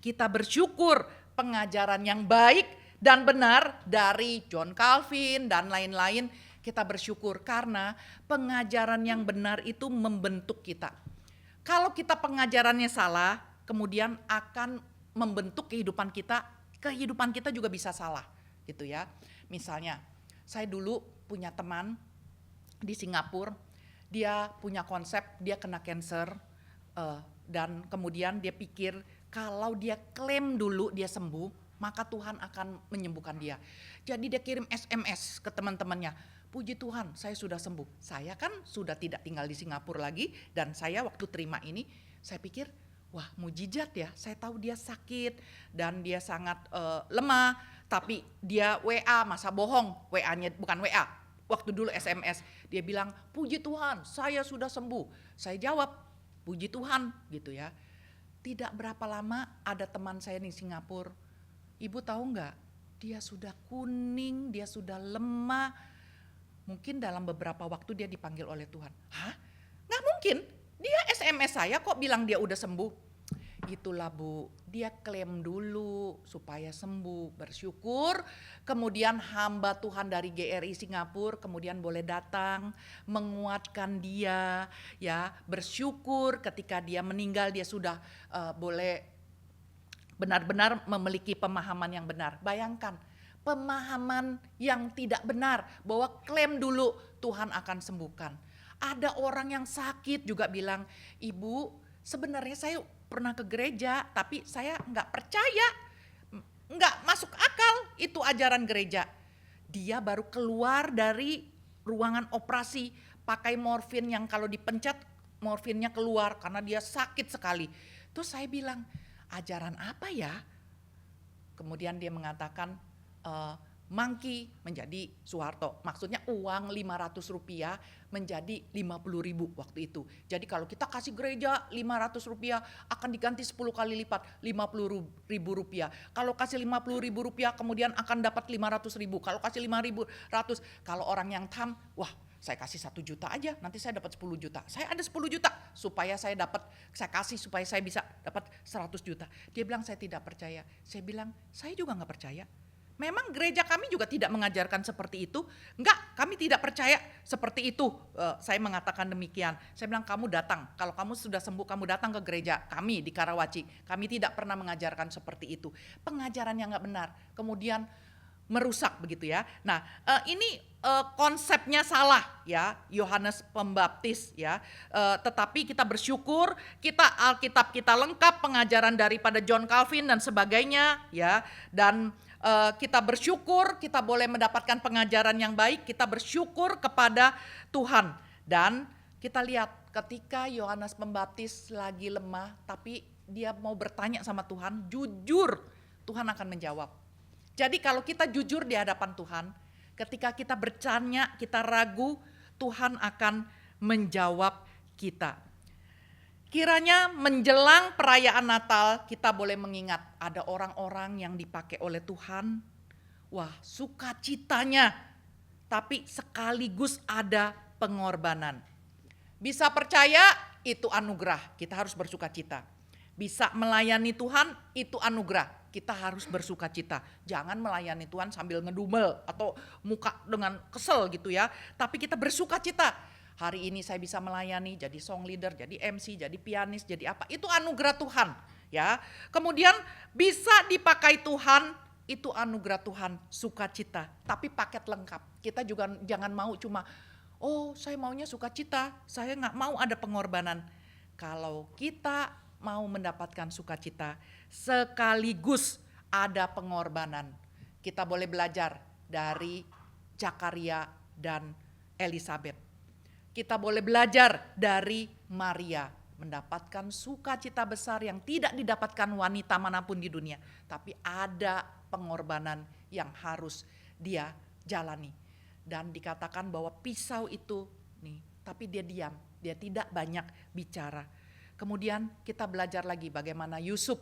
Kita bersyukur pengajaran yang baik dan benar dari John Calvin dan lain-lain. Kita bersyukur karena pengajaran yang benar itu membentuk kita. Kalau kita pengajarannya salah, kemudian akan membentuk kehidupan kita juga bisa salah, gitu ya. Misalnya, saya dulu punya teman di Singapura, dia punya konsep, dia kena cancer, dan kemudian dia pikir kalau dia klaim dulu dia sembuh, maka Tuhan akan menyembuhkan dia. Jadi dia kirim SMS ke teman-temannya, puji Tuhan saya sudah sembuh. Saya kan sudah tidak tinggal di Singapura lagi, dan saya waktu terima ini, saya pikir wah mujizat ya, saya tahu dia sakit dan dia sangat lemah, tapi dia WA, masa bohong, WA-nya bukan WA, waktu dulu SMS, dia bilang puji Tuhan saya sudah sembuh. Saya jawab puji Tuhan, gitu ya. Tidak berapa lama ada teman saya di Singapura, ibu tahu nggak, dia sudah kuning, dia sudah lemah, mungkin dalam beberapa waktu dia dipanggil oleh Tuhan. Hah? Nggak mungkin, dia SMS saya kok bilang dia udah sembuh. Itulah Bu, dia klaim dulu supaya sembuh, bersyukur. Kemudian hamba Tuhan dari GRI Singapura kemudian boleh datang menguatkan dia, ya, bersyukur ketika dia meninggal dia sudah boleh benar-benar memiliki pemahaman yang benar. Bayangkan pemahaman yang tidak benar bahwa klaim dulu Tuhan akan sembuhkan. Ada orang yang sakit juga bilang, ibu sebenarnya saya pernah ke gereja tapi saya nggak percaya, nggak masuk akal itu ajaran gereja. Dia baru keluar dari ruangan operasi pakai morfin yang kalau dipencet morfinnya keluar karena dia sakit sekali. Terus saya bilang, ajaran apa ya? Kemudian dia mengatakan Mangki menjadi Soeharto, maksudnya uang 500 rupiah menjadi 50.000 waktu itu. Jadi kalau kita kasih gereja 500 rupiah akan diganti 10 kali lipat 50.000 rupiah. Kalau kasih 50.000 rupiah kemudian akan dapat 500.000. Kalau kasih 5.100, kalau orang yang tam, wah saya kasih 1 juta aja, nanti saya dapat 10 juta. Saya ada 10 juta supaya saya kasih supaya saya bisa dapat 100 juta. Dia bilang saya tidak percaya. Saya bilang saya juga gak percaya. Memang gereja kami juga tidak mengajarkan seperti itu. Enggak, kami tidak percaya seperti itu. Saya mengatakan demikian. Saya bilang kamu datang, kalau kamu sudah sembuh kamu datang ke gereja kami di Karawaci. Kami tidak pernah mengajarkan seperti itu. Pengajaran yang gak benar, kemudian merusak begitu ya. Nah ini konsepnya salah ya, Yohanes Pembaptis ya. Tetapi kita bersyukur, Alkitab kita lengkap, pengajaran daripada John Calvin dan sebagainya ya. Dan kita bersyukur kita boleh mendapatkan pengajaran yang baik, kita bersyukur kepada Tuhan. Dan kita lihat ketika Yohanes Pembaptis lagi lemah tapi dia mau bertanya sama Tuhan, jujur Tuhan akan menjawab. Jadi kalau kita jujur di hadapan Tuhan, ketika kita bertanya, kita ragu, Tuhan akan menjawab kita. Kiranya menjelang perayaan Natal kita boleh mengingat ada orang-orang yang dipakai oleh Tuhan. Wah, sukacitanya, tapi sekaligus ada pengorbanan. Bisa percaya itu anugerah, kita harus bersukacita. Bisa melayani Tuhan itu anugerah, kita harus bersukacita. Jangan melayani Tuhan sambil ngedumel atau muka dengan kesel gitu ya. Tapi kita bersukacita. Hari ini saya bisa melayani, jadi song leader, jadi MC, jadi pianis, jadi apa. Itu anugerah Tuhan ya. Kemudian bisa dipakai Tuhan, itu anugerah Tuhan, sukacita. Tapi paket lengkap. Kita juga jangan mau cuma, oh saya maunya sukacita, saya gak mau ada pengorbanan. Kalau kita mau mendapatkan sukacita, sekaligus ada pengorbanan. Kita boleh belajar dari Zakaria dan Elizabeth. Kita boleh belajar dari Maria, mendapatkan sukacita besar yang tidak didapatkan wanita manapun di dunia. Tapi ada pengorbanan yang harus dia jalani. Dan dikatakan bahwa pisau itu nih, tapi dia diam, dia tidak banyak bicara. Kemudian kita belajar lagi bagaimana Yusuf,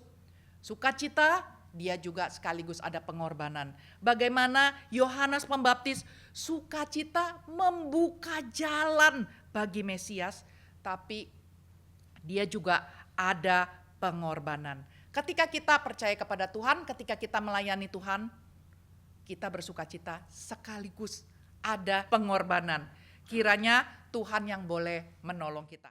sukacita, dia juga sekaligus ada pengorbanan. Bagaimana Yohanes Pembaptis, sukacita membuka jalan bagi Mesias, tapi dia juga ada pengorbanan. Ketika kita percaya kepada Tuhan, ketika kita melayani Tuhan, kita bersukacita sekaligus ada pengorbanan. Kiranya Tuhan yang boleh menolong kita.